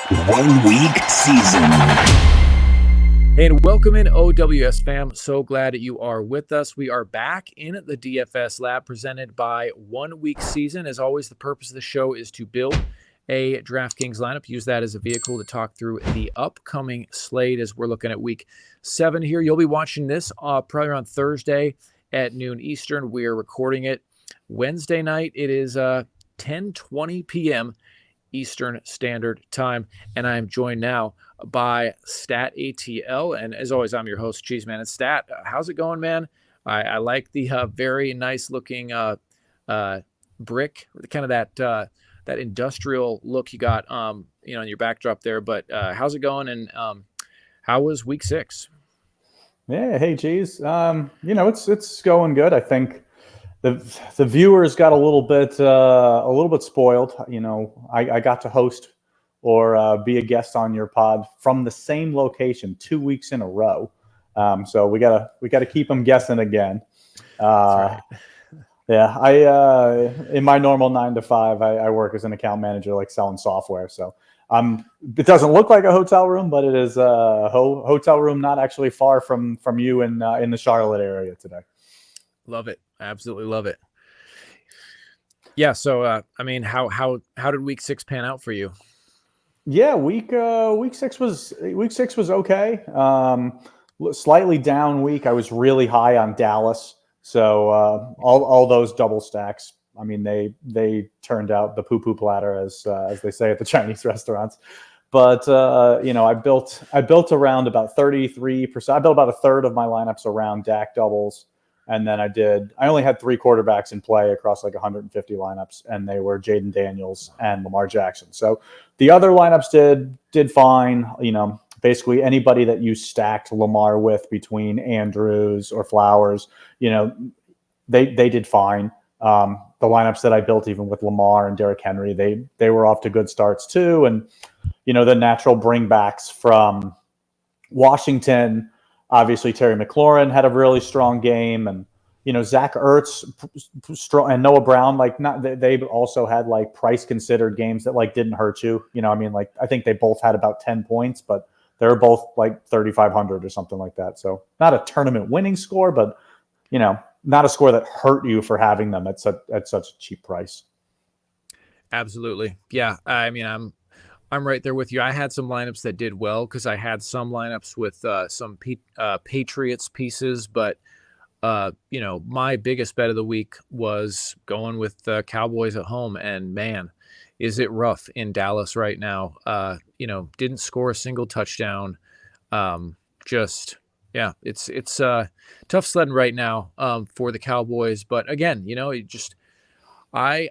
1 week season. Hey, and welcome in OWS fam. So glad that you are with us. We are back in the DFS lab presented by 1 week season. As always, the purpose of the show is to build a DraftKings lineup. Use that as a vehicle to talk through the upcoming slate as we're looking at week 7 here. You'll be watching this probably around Thursday at noon Eastern. We are recording it Wednesday night. It is 10:20 p.m. Eastern Standard Time, and I am joined now by StatATL, and as always, I'm your host, Cheeseman. And Stat, how's it going, man? I like the very nice looking brick, kind of that industrial look you got, in your backdrop there. But how's it going? And how was week 6? Yeah, hey, Cheese. It's going good. I think the viewers got a little bit spoiled. I got to host or be a guest on your pod from the same location 2 weeks in a row. So we gotta keep them guessing again. That's right. Yeah, in my normal 9 to 5, I work as an account manager, like selling software. So it doesn't look like a hotel room, but it is a hotel room not actually far from you in the Charlotte area today. Love it. Absolutely love it. Yeah. So, how did week 6 pan out for you? Yeah, week 6 was okay. Slightly down week. I was really high on Dallas, so all those double stacks. I mean, they turned out the poo-poo platter, as they say at the Chinese restaurants. But I built around about 33%. I built about a third of my lineups around Dak doubles. And then I only had 3 quarterbacks in play across like 150 lineups, and they were Jaden Daniels and Lamar Jackson. So the other lineups did fine. Basically anybody that you stacked Lamar with between Andrews or Flowers, they did fine. The lineups that I built even with Lamar and Derrick Henry, they were off to good starts too. And, the natural bringbacks from Washington, obviously, Terry McLaurin had a really strong game, and Zach Ertz and Noah Brown, they also had like price considered games that didn't hurt you. I think they both had about 10 points, but they were both like 3,500 or something like that. So not a tournament winning score, but not a score that hurt you for having them at such a cheap price. Absolutely, yeah. I'm right there with you. I had some lineups that did well because I had some lineups with some Patriots pieces, but my biggest bet of the week was going with the Cowboys at home, and man, is it rough in Dallas right now. Didn't score a single touchdown. It's tough sledding right now for the Cowboys. But again, I've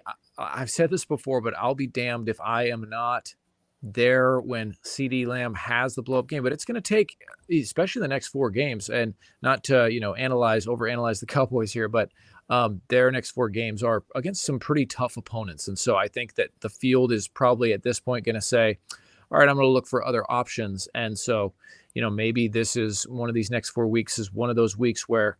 said this before, but I'll be damned if I am not there when CD Lamb has the blow-up game. But it's going to take, especially the next 4 games, and not to overanalyze the Cowboys here, but their next 4 games are against some pretty tough opponents. And so I think that the field is probably at this point going to say, all right, I'm going to look for other options. And so maybe this is one of these next 4 weeks is one of those weeks where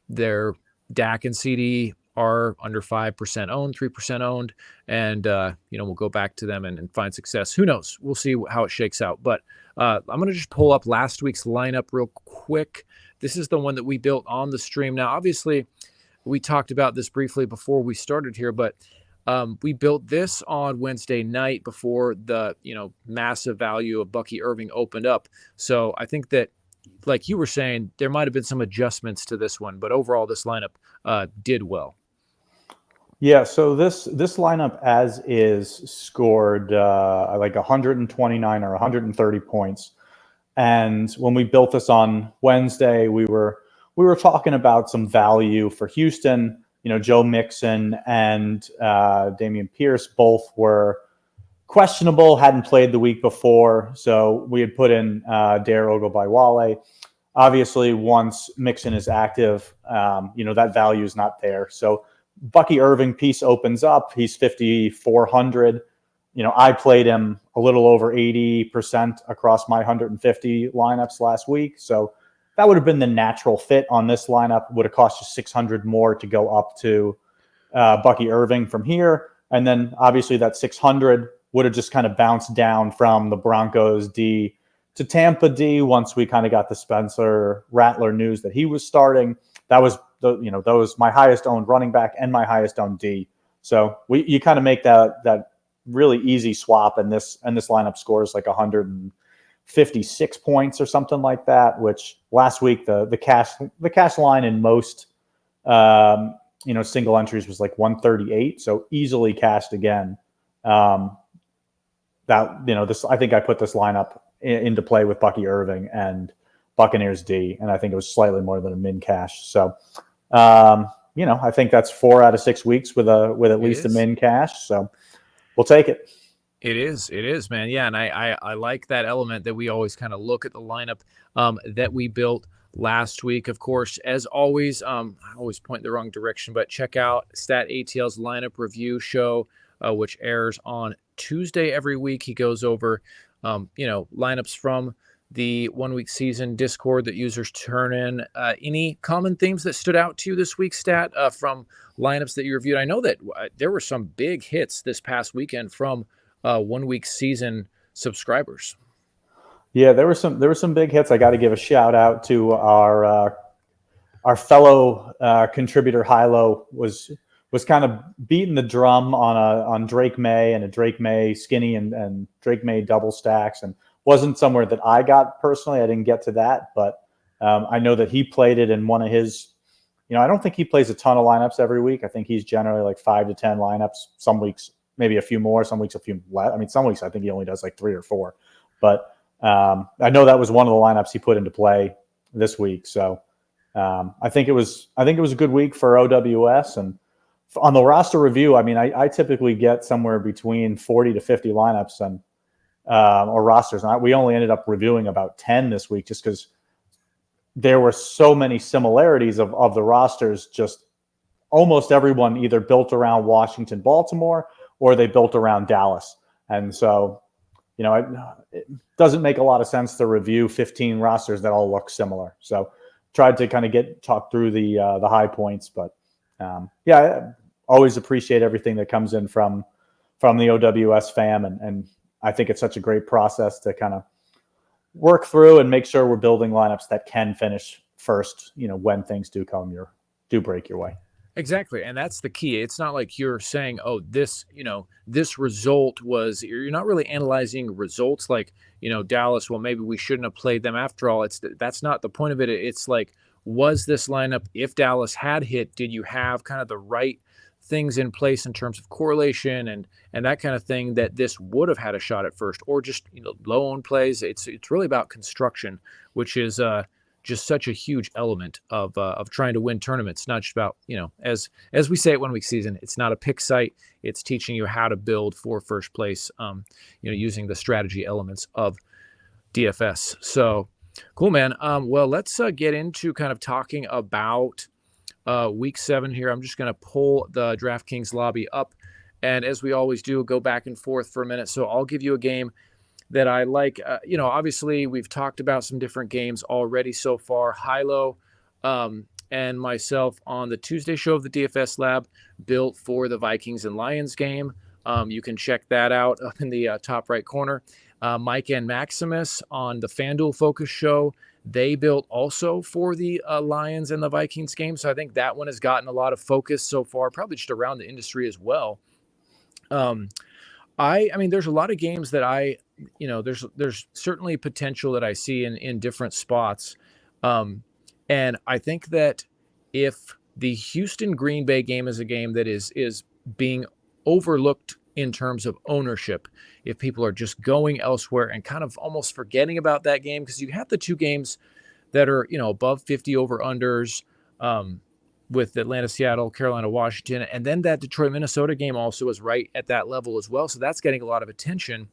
their Dak and CD are under 5% owned, 3% owned, and we'll go back to them and find success. Who knows? We'll see how it shakes out. But I'm going to just pull up last week's lineup real quick. This is the one that we built on the stream. Now, obviously, we talked about this briefly before we started here, but we built this on Wednesday night before the massive value of Bucky Irving opened up. So I think that, like you were saying, there might have been some adjustments to this one, but overall, this lineup did well. Yeah, so this lineup as is scored like 129 or 130 points. And when we built this on Wednesday, we were talking about some value for Houston. Joe Mixon and Dameon Pierce both were questionable, hadn't played the week before. So we had put in Dare Ogunbowale. Obviously, once Mixon is active, that value is not there. So Bucky Irving piece opens up. He's 5,400. I played him a little over 80% across my 150 lineups last week. So that would have been the natural fit on this lineup. Would have cost you 600 more to go up to Bucky Irving from here. And then obviously that 600 would have just kind of bounced down from the Broncos D to Tampa D once we kind of got the Spencer Rattler news that he was starting. That was those my highest owned running back and my highest owned D. So you kind of make that really easy swap, and this lineup scores like 156 points or something like that. Which last week the cash line in most single entries was like 138, so easily cashed again. I think I put this lineup into play with Bucky Irving and Buccaneers D, and I think it was slightly more than a min cash. So, I think that's 4 out of 6 weeks with at least a min cash. So we'll take it. It is, man. Yeah, and I like that element that we always kind of look at the lineup that we built last week. Of course, as always, I always point in the wrong direction, but check out StatATL's lineup review show, which airs on Tuesday every week. He goes over lineups from the 1 week season Discord that users turn in. Any common themes that stood out to you this week, Stat, from lineups that you reviewed? I know that there were some big hits this past weekend from 1 week season subscribers. Yeah, there were some big hits. I got to give a shout out to our fellow contributor Hilo was kind of beating the drum on Drake May and a Drake May skinny and Drake May double stacks, and wasn't somewhere that I got personally. I didn't get to that, but I know that he played it in one of his. I don't think he plays a ton of lineups every week. I think he's generally like 5 to 10 lineups. Some weeks maybe a few more. Some weeks a few less. I mean, some weeks I think he only does like 3 or 4. But I know that was one of the lineups he put into play this week. So I think it was a good week for OWS. And on the roster review, I mean, I typically get somewhere between 40 to 50 lineups and or rosters. And we only ended up reviewing about 10 this week just because there were so many similarities of the rosters. Just almost everyone either built around Washington, Baltimore, or they built around Dallas. And so, it doesn't make a lot of sense to review 15 rosters that all look similar. So tried to kind of talk through the high points, but I always appreciate everything that comes in from the OWS fam. And I think it's such a great process to kind of work through and make sure we're building lineups that can finish first, when things do break your way. Exactly. And that's the key. It's not like you're saying, oh, this result was, you're not really analyzing results like, Dallas, well, maybe we shouldn't have played them after all. That's not the point of it. It's like, was this lineup, if Dallas had hit, did you have kind of the right things in place in terms of correlation and that kind of thing that this would have had a shot at first, or just, low owned plays? It's really about construction, which is, just such a huge element of trying to win tournaments. Not just about, as we say at 1 week season, it's not a pick site. It's teaching you how to build for first place, using the strategy elements of DFS. So cool, man. Well, let's get into kind of talking about week 7 here. I'm just going to pull the DraftKings lobby up. And as we always do, go back and forth for a minute. So I'll give you a game that I like. Obviously we've talked about some different games already so far. Hilo and myself on the Tuesday show of the DFS Lab built for the Vikings and Lions game. You can check that out up in the top right corner. Mike and Maximus on the FanDuel Focus show, they built also for the Lions and the Vikings game. So I think that one has gotten a lot of focus so far, probably just around the industry as well. I mean, there's a lot of games that there's certainly potential that I see in different spots. And I think that if the Houston Green Bay game is a game that is being overlooked in terms of ownership, if people are just going elsewhere and kind of almost forgetting about that game, because you have the two games that are, above 50 over unders, with Atlanta, Seattle, Carolina, Washington, and then that Detroit, Minnesota game also is right at that level as well. So that's getting a lot of attention.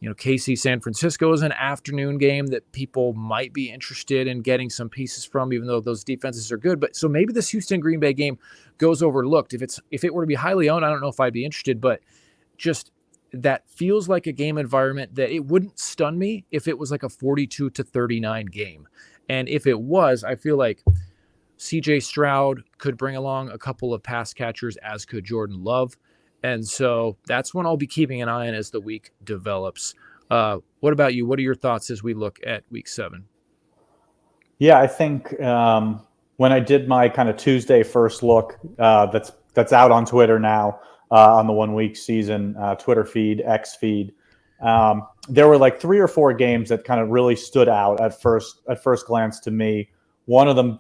KC, San Francisco is an afternoon game that people might be interested in getting some pieces from, even though those defenses are good. But so maybe this Houston Green Bay game goes overlooked. If it were to be highly owned, I don't know if I'd be interested, but just that feels like a game environment that it wouldn't stun me if it was like a 42-39 game. And if it was, I feel like CJ Stroud could bring along a couple of pass catchers, as could Jordan Love. And so that's one I'll be keeping an eye on as the week develops. What about you? What are your thoughts as we look at week 7? Yeah, I think when I did my kind of Tuesday first look, that's out on Twitter now, on the 1 week season Twitter feed, X feed. There were like 3 or 4 games that kind of really stood out at first glance to me. One of them,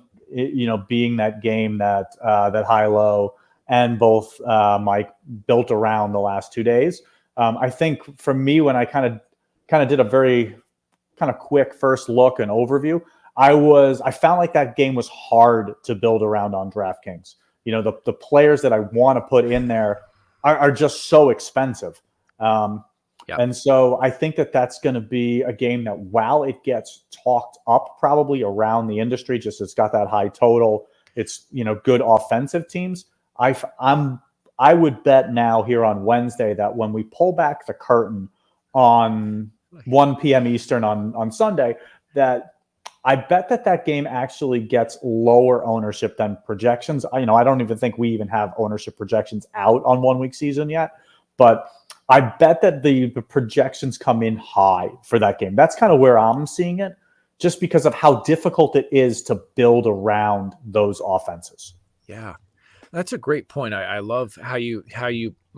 being that game that high low and both Mike built around the last 2 days. I think for me, when I kind of did a very kind of quick first look and overview, I found like that game was hard to build around on DraftKings. The players that I want to put in there are just so expensive. Yeah. And so I think that's going to be a game that, while it gets talked up probably around the industry, just it's got that high total, it's good offensive teams. I would bet now here on Wednesday that when we pull back the curtain on 1 p.m. Eastern on Sunday, that I bet that game actually gets lower ownership than projections. I don't even think we even have ownership projections out on 1 week season yet, but I bet that the projections come in high for that game. That's kind of where I'm seeing it, just because of how difficult it is to build around those offenses. Yeah, that's a great point. I love how you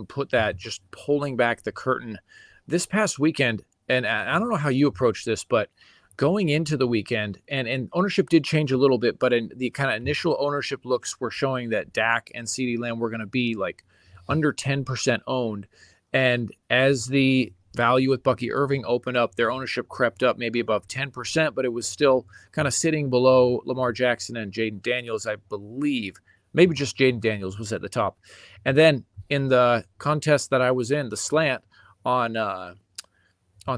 put that, just pulling back the curtain this past weekend. And I don't know how you approach this, but going into the weekend, and ownership did change a little bit, but in the kind of initial ownership looks were showing that Dak and CeeDee Lamb were going to be like under 10% owned. And as the value with Bucky Irving opened up, their ownership crept up maybe above 10%, but it was still kind of sitting below Lamar Jackson and Jaden Daniels, I believe. Maybe just Jaden Daniels was at the top. And then in the contest that I was in, the slant on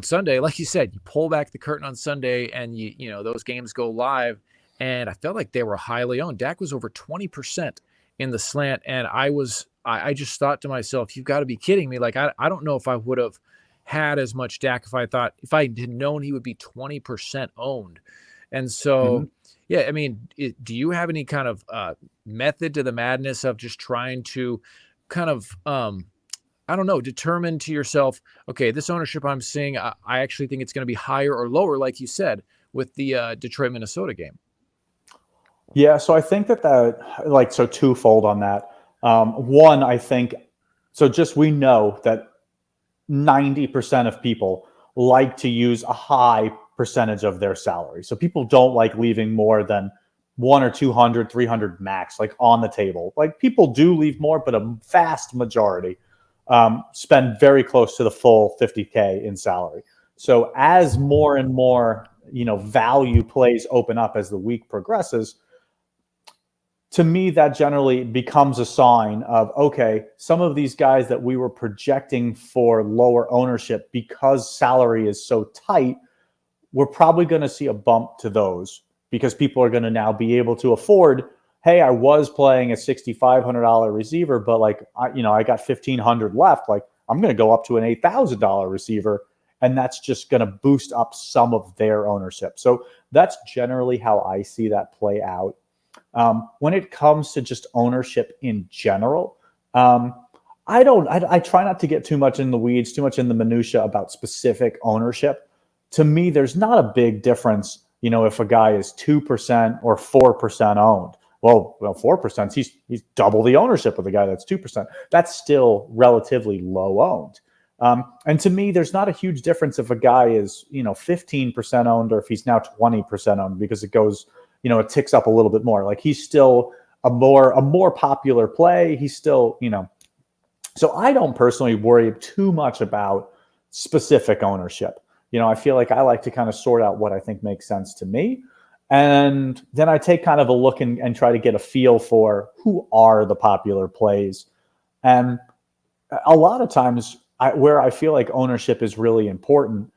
Sunday, like you said, you pull back the curtain on Sunday and those games go live, and I felt like they were highly owned. Dak was over 20% in the slant, and I just thought to myself, you've got to be kidding me. Like, I don't know if I would have had as much Dak if I had known he would be 20% owned. And so, yeah, I mean, do you have any kind of method to the madness of just trying to kind of I don't know, determine to yourself, okay, this ownership I'm seeing, I actually think it's going to be higher or lower, like you said, with the Detroit-Minnesota game? Yeah, so I think so twofold on that. One, I think, so just we know that 90% of people like to use a high percentage of their salary. So people don't like leaving more than 100 or 200, 300 max, like on the table. Like, people do leave more, but a vast majority spend very close to the full 50K in salary. So as more and more, value plays open up as the week progresses, to me, that generally becomes a sign of, okay, some of these guys that we were projecting for lower ownership because salary is so tight, we're probably going to see a bump to those, because people are going to now be able to afford, hey, I was playing a $6,500 receiver, but I got $1,500 left. Like, I'm going to go up to an $8,000 receiver, and that's just going to boost up some of their ownership. So that's generally how I see that play out. When it comes to just ownership in general, I try not to get too much in the weeds, too much in the minutia about specific ownership. To me, there's not a big difference, if a guy is 2% or 4% owned. Well, 4%, he's double the ownership of the guy that's 2%. That's still relatively low owned. And to me, there's not a huge difference if a guy is, 15% owned or if he's now 20% owned, because it goes, it ticks up a little bit more. Like, he's still a more popular play. He's still, so I don't personally worry too much about specific ownership. I feel like I like to kind of sort out what I think makes sense to me. And then I take kind of a look and try to get a feel for who are the popular plays. And a lot of times where I feel like ownership is really important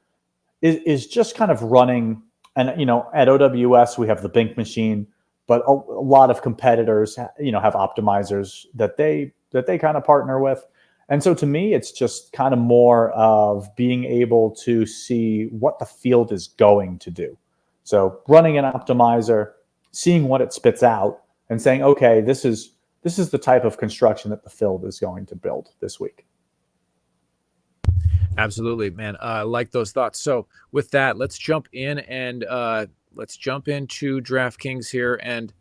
is just kind of running. And, at OWS, we have the Bink machine, but a lot of competitors, have optimizers that they kind of partner with. And so to me, it's just kind of more of being able to see what the field is going to do. So running an optimizer, seeing what it spits out and saying, okay, this is this is the type of construction that the field is going to build this week. Absolutely, man. I like those thoughts. So with that, let's jump in and let's jump into DraftKings here, and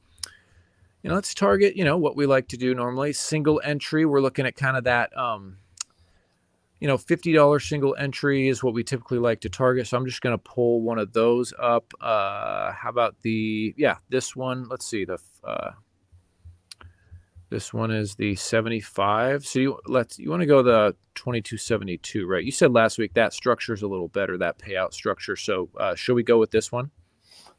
let's target what we like to do normally. Single entry. We're looking at kind of that $50 single entry is what we typically like to target. So I'm just going to pull one of those up. How about this one? Let's see. This one is the 75. So you want to go the 2272, right? You said last week that structure is a little better, that payout structure. So should we go with this one?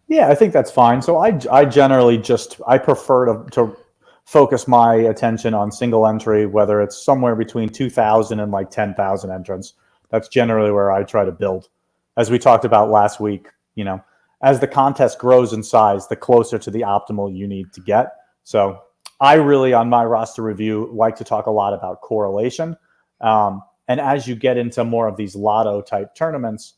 Yeah, I think that's fine. So I generally I prefer to focus my attention on single entry, whether it's somewhere between 2,000 and like 10,000 entrants. That's generally where I try to build. As we talked about last week, as the contest grows in size, the closer to the optimal you need to get. So I really, on my roster review, like to talk a lot about correlation. And as you get into more of these lotto type tournaments,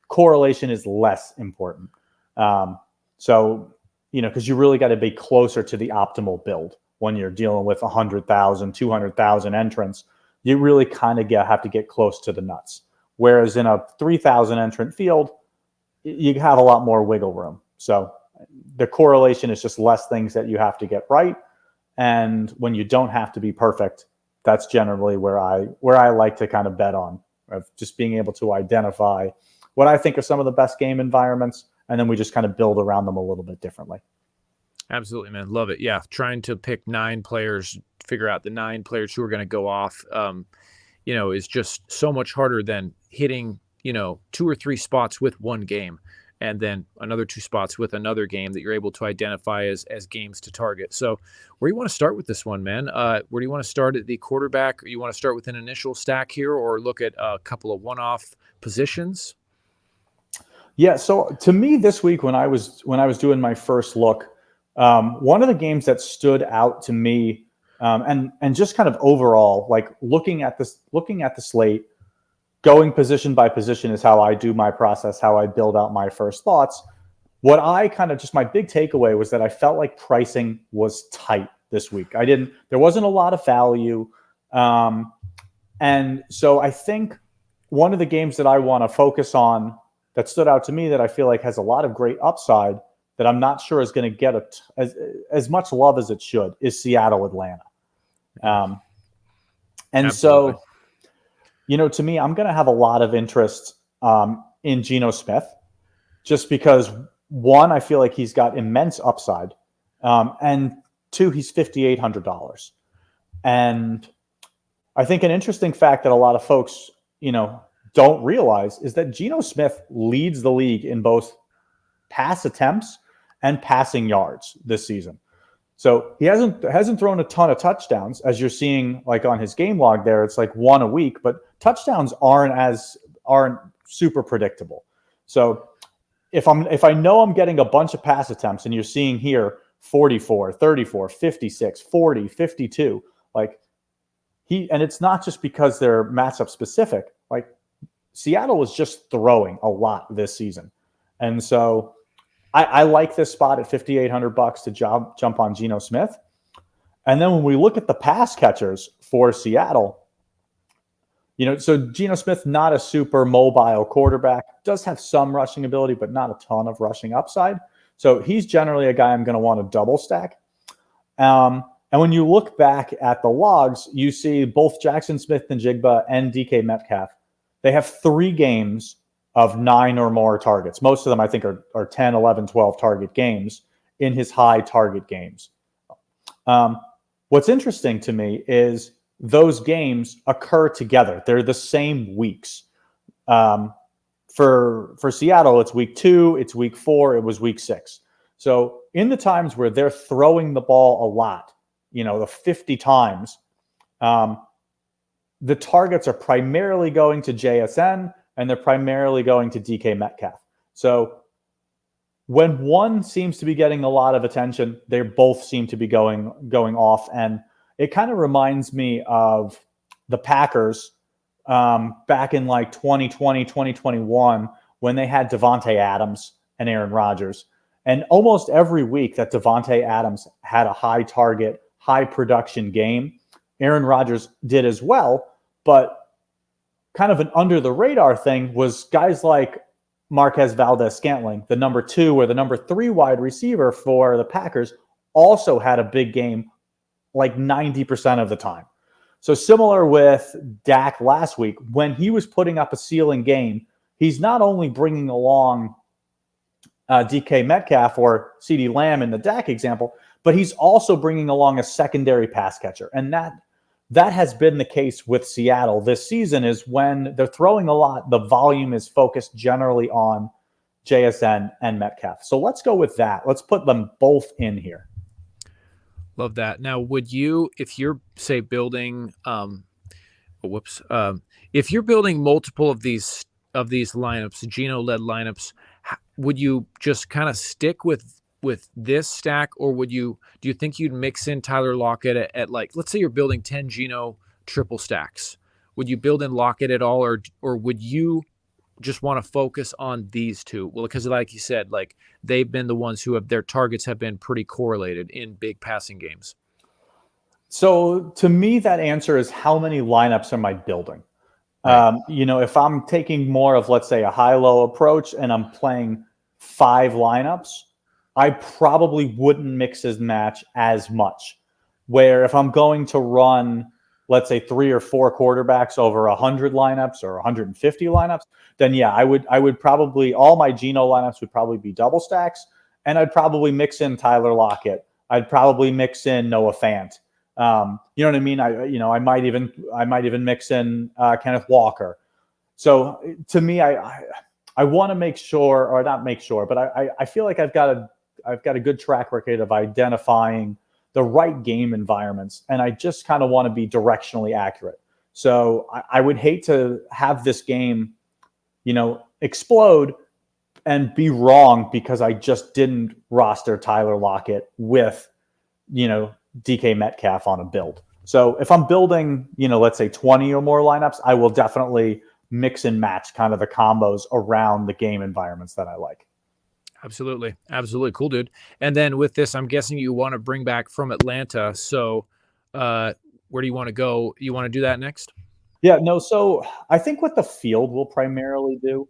correlation is less important. Because you really got to be closer to the optimal build when you're dealing with 100,000, 200,000 entrants. You really kind of have to get close to the nuts. Whereas in a 3,000 entrant field, you have a lot more wiggle room. So the correlation is just less things that you have to get right. And when you don't have to be perfect, that's generally where I like to kind of bet on, of just being able to identify what I think are some of the best game environments, and then we just kind of build around them a little bit differently. Absolutely, man. Love it. Yeah. Trying to pick 9 players, figure out the 9 players who are going to go off, is just so much harder than hitting, 2 or 3 spots with one game, and then another 2 spots with another game that you're able to identify as games to target. So where do you want to start with this one, man? Where do you want to start at the quarterback? Or you want to start with an initial stack here, or look at a couple of one-off positions? Yeah. So to me this week, when I was doing my first look, one of the games that stood out to me, and just kind of overall, like looking at the slate, going position by position is how I do my process, how I build out my first thoughts. What I kind of just, my big takeaway was that I felt like pricing was tight this week. There wasn't a lot of value. And so I think one of the games that I want to focus on that stood out to me that I feel like has a lot of great upside that I'm not sure is going to get as much love as it should is Seattle, Atlanta. Absolutely. So, to me, I'm going to have a lot of interest in Geno Smith, just because, one, I feel like he's got immense upside, and 2, he's $5,800. And I think an interesting fact that a lot of folks, don't realize is that Geno Smith leads the league in both pass attempts and passing yards this season. So he hasn't thrown a ton of touchdowns, as you're seeing like on his game log there. It's like 1 a week, but touchdowns aren't super predictable. So if I know I'm getting a bunch of pass attempts, and you're seeing here 44, 34, 56, 40, 52, and it's not just because they're matchup specific. Like Seattle was just throwing a lot this season. And so I like this spot at $5,800 to jump on Geno Smith. And then when we look at the pass catchers for Seattle, so Geno Smith, not a super mobile quarterback, does have some rushing ability, but not a ton of rushing upside. So he's generally a guy I'm going to want to double stack. And when you look back at the logs, you see both Jaxon, Smith-Njigba, and DK Metcalf. They have 3 games of 9 or more targets. Most of them, I think, are 10, 11, 12 target games in his high target games. What's interesting to me is those games occur together. They're the same weeks. For Seattle, it's week 2, it's week 4, it was week 6. So in the times where they're throwing the ball a lot, the 50 times, the targets are primarily going to JSN, and they're primarily going to DK Metcalf. So when one seems to be getting a lot of attention, they both seem to be going off. And it kind of reminds me of the Packers back in like 2020, 2021, when they had Davante Adams and Aaron Rodgers. And almost every week that Davante Adams had a high target, high production game. Aaron Rodgers did as well, but kind of an under the radar thing was guys like Marquez Valdez-Scantling, the number 2 or the number 3 wide receiver for the Packers, also had a big game like 90% of the time. So similar with Dak last week, when he was putting up a ceiling game, he's not only bringing along DK Metcalf or CeeDee Lamb in the Dak example, but he's also bringing along a secondary pass catcher. And that has been the case with Seattle this season, is when they're throwing a lot, the volume is focused generally on JSN and Metcalf. So let's go with that. Let's put them both in here. Love that. Now, would you, if you're, say, building, if you're building multiple of these lineups, Geno-led lineups, would you just kind of stick with this stack, or do you think you'd mix in Tyler Lockett at like, let's say you're building 10 Geno triple stacks? Would you build in Lockett at all, or would you just want to focus on these two? Well, because like you said, like they've been the ones who have their targets have been pretty correlated in big passing games. So to me, that answer is how many lineups am I building? Right. If I'm taking more of, let's say, a high-low approach and I'm playing 5 lineups, I probably wouldn't mix and match as much. Where if I'm going to run, let's say, 3 or 4 quarterbacks over 100 lineups or 150 lineups, then yeah, I would probably, all my Geno lineups would probably be double stacks, and I'd probably mix in Tyler Lockett. I'd probably mix in Noah Fant. You know what I mean? I might even mix in Kenneth Walker. So to me, I want to make sure, or not make sure, but I feel like I've got a good track record of identifying the right game environments, and I just kind of want to be directionally accurate. So I would hate to have this game, explode and be wrong because I just didn't roster Tyler Lockett with, DK Metcalf on a build. So if I'm building, let's say 20 or more lineups, I will definitely mix and match kind of the combos around the game environments that I like. Absolutely. Absolutely. Cool, dude. And then with this, I'm guessing you want to bring back from Atlanta. So where do you want to go? You want to do that next? Yeah, no. So I think what the field will primarily do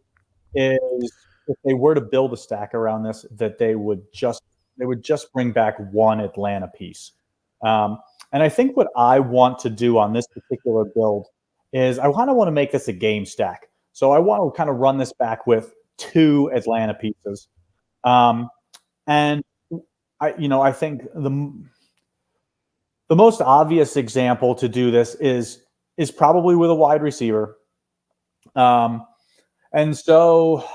is, if they were to build a stack around this, that they would just bring back one Atlanta piece. And I think what I want to do on this particular build is I want to make this a game stack. So I want to kind of run this back with 2 Atlanta pieces. And I think the most obvious example to do this is probably with a wide receiver. And so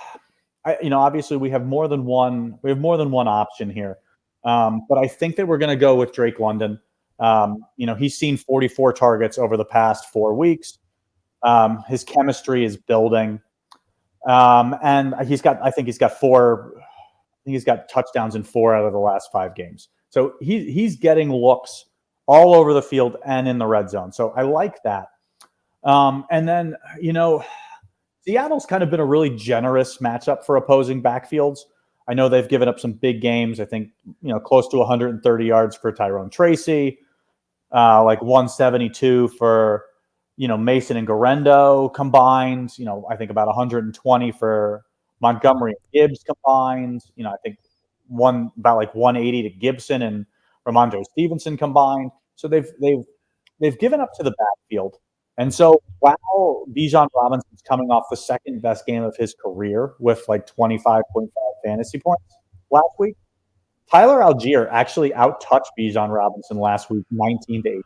obviously we have more than one option here. But I think that we're going to go with Drake London. He's seen 44 targets over the past 4 weeks. His chemistry is building. And he's got touchdowns in 4 out of the last 5 games. So he's getting looks all over the field and in the red zone. So I like that. And then, Seattle's kind of been a really generous matchup for opposing backfields. I know they've given up some big games. I think, close to 130 yards for Tyrone Tracy, like 172 for, Mason and Garendo combined. I think about 120 for Montgomery and Gibbs combined. I think about like 180 to Gibson and Ramondre Stevenson combined. So they've given up to the backfield. And so while Bijan Robinson's coming off the second best game of his career with like 25.5 fantasy points last week, Tyler Allgeier actually out-touched Bijan Robinson last week, 19-8.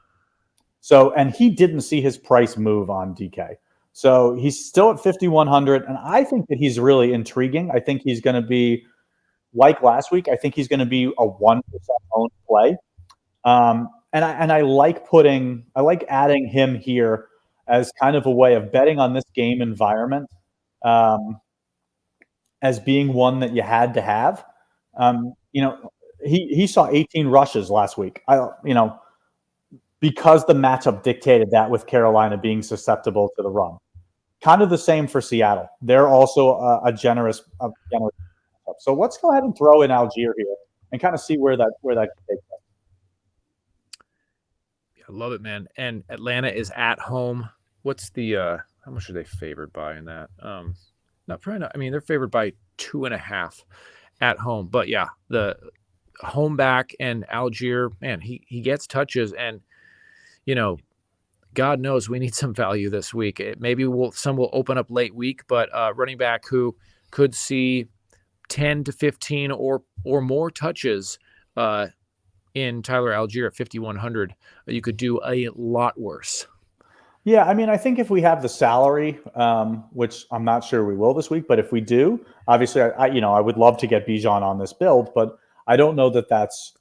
So, and he didn't see his price move on DK. So he's still at 5,100, and I think that he's really intriguing. I think he's going to be, like last week, I think he's going to be a 1% owned play. And I like adding him here as kind of a way of betting on this game environment as being one that you had to have. He saw 18 rushes last week. Because the matchup dictated that, with Carolina being susceptible to the run. Kind of the same for Seattle. They're also a generous matchup. So let's go ahead and throw in Allgeier here and kind of see where that takes us. I love it, man. And Atlanta is at home. What's the how much are they favored by in that? Not probably not. I mean, they're favored by 2.5 at home. But yeah, the home back and Allgeier, man, he gets touches, and God knows we need some value this week. Maybe some will open up late week, but running back who could see 10 to 15 or more touches in Tyler Allgeier at 5,100, you could do a lot worse. Yeah, I mean, I think if we have the salary, which I'm not sure we will this week, but if we do, obviously, I would love to get Bijan on this build, but I don't know that that's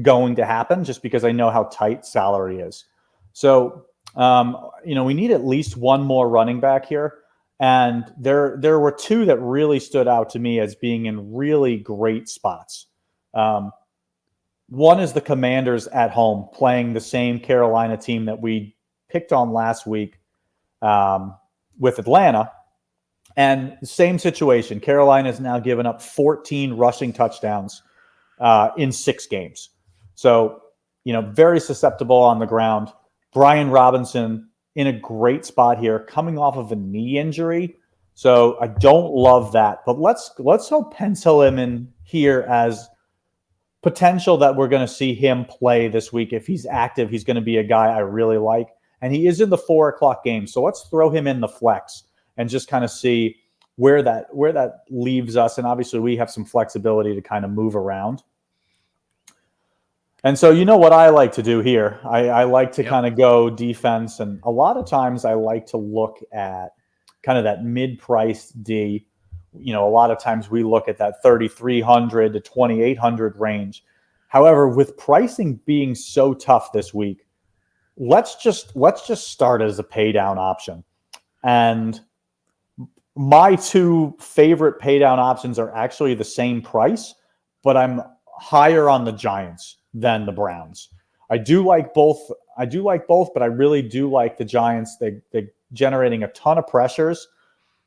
going to happen just because I know how tight salary is. So, we need at least one more running back here, and there were two that really stood out to me as being in really great spots. One is the Commanders at home playing the same Carolina team that we picked on last week with Atlanta. And same situation. Carolina has now given up 14 rushing touchdowns in 6 games. So, very susceptible on the ground. Brian Robinson in a great spot here, coming off of a knee injury. So I don't love that. But let's pencil him in here as potential that we're going to see him play this week. If he's active, he's going to be a guy I really like. And he is in the 4:00 game. So let's throw him in the flex and just kind of see where that leaves us. And obviously we have some flexibility to kind of move around. And so what I like to do here, I like to kind of go defense. And a lot of times I like to look at kind of that mid-priced D. A lot of times we look at that 3,300 to 2,800 range. However, with pricing being so tough this week, let's just start as a pay down option. And my two favorite pay down options are actually the same price, but I'm higher on the Giants than the Browns. I do like both, but I really do like the Giants. They're generating a ton of pressures,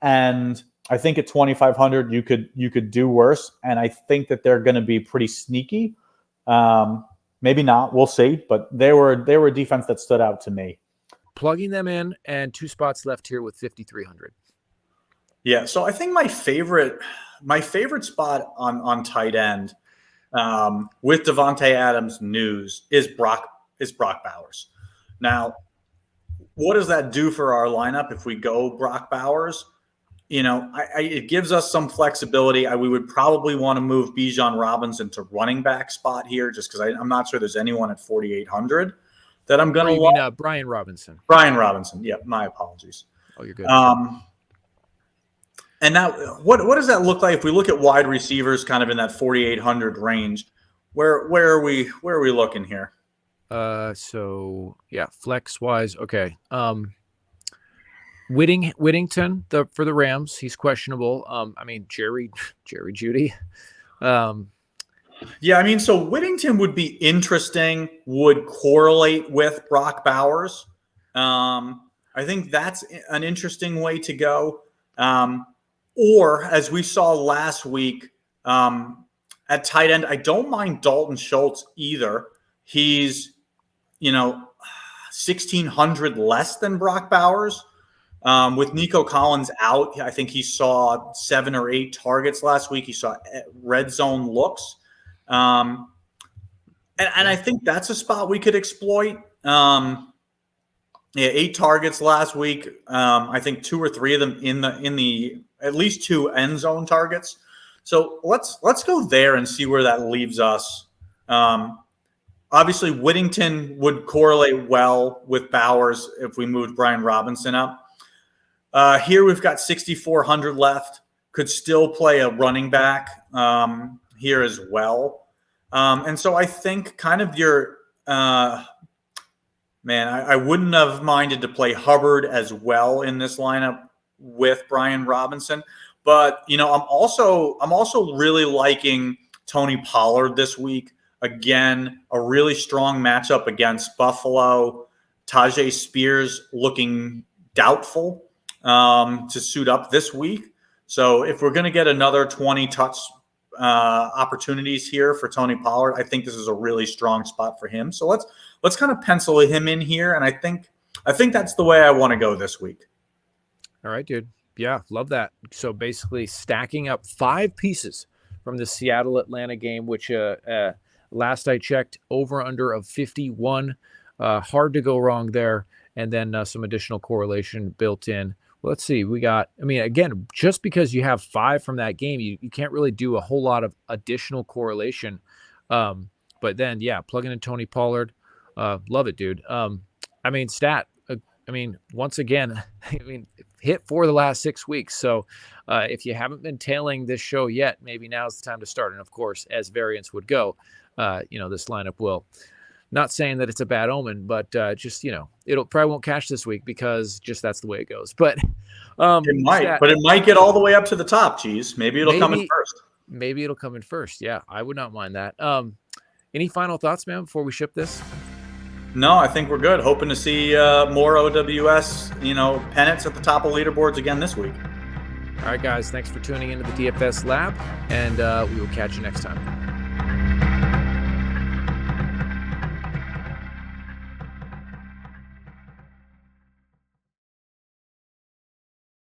and I think at 2,500 you could do worse. And I think that they're going to be pretty sneaky. Maybe not. We'll see. But they were a defense that stood out to me. Plugging them in, and 2 spots left here with 5,300. Yeah. So I think my favorite spot on tight end with Devontae Adams news is Brock Bowers. Now, what does that do for our lineup if we go Brock Bowers? It gives us some flexibility. We would probably want to move Bijan Robinson to running back spot here, just because I'm not sure there's anyone at 4,800 that I'm going to love. Brian Robinson. Brian Robinson. Yeah, my apologies. Oh, you're good. And now, what does that look like if we look at wide receivers, kind of in that 4,800 range? Where are we looking here? So yeah, flex wise, okay. Whittington for the Rams, he's questionable. Jerry Jeudy. Yeah, so Whittington would be interesting, would correlate with Brock Bowers. I think that's an interesting way to go. Or as we saw last week at tight end, I don't mind Dalton Schultz either. He's 1,600 less than Brock Bowers. With Nico Collins out, I think he saw 7 or 8 targets last week. He saw red zone looks. And I think that's a spot we could exploit. 8 targets last week. I think 2 or 3 of them in the at least 2 end zone targets. So let's go there and see where that leaves us. Obviously, Whittington would correlate well with Bowers if we moved Brian Robinson up. Here we've got 6,400 left. Could still play a running back here as well. And so I think kind of your I wouldn't have minded to play Hubbard as well in this lineup with Brian Robinson. But, I'm also really liking Tony Pollard this week. Again, a really strong matchup against Buffalo. Tajay Spears looking doubtful to suit up this week. So if we're going to get another 20 touch opportunities here for Tony Pollard. I think this is a really strong spot for him. So let's kind of pencil him in here, and I think that's the way I want to go this week. All right, dude. Yeah, love that. So basically stacking up 5 pieces from the Seattle-Atlanta game, which last I checked, over-under of 51. Hard to go wrong there. And then some additional correlation built in. Well, let's see. We got, again, just because you have 5 from that game, you can't really do a whole lot of additional correlation. But then, yeah, plugging in Tony Pollard. Love it, dude. Once again, hit for the last 6 weeks. So if you haven't been tailing this show yet, maybe now's the time to start. And of course, as variance would go, this lineup will. Not saying that it's a bad omen, but it'll probably won't cash this week because just that's the way it goes. But it might, but it might get all the way up to the top. Cheese, maybe it'll come in first. Maybe it'll come in first. Yeah, I would not mind that. Any final thoughts, man, before we ship this? No, I think we're good. Hoping to see more OWS, pennants at the top of leaderboards again this week. All right, guys. Thanks for tuning into the DFS Lab, and we will catch you next time.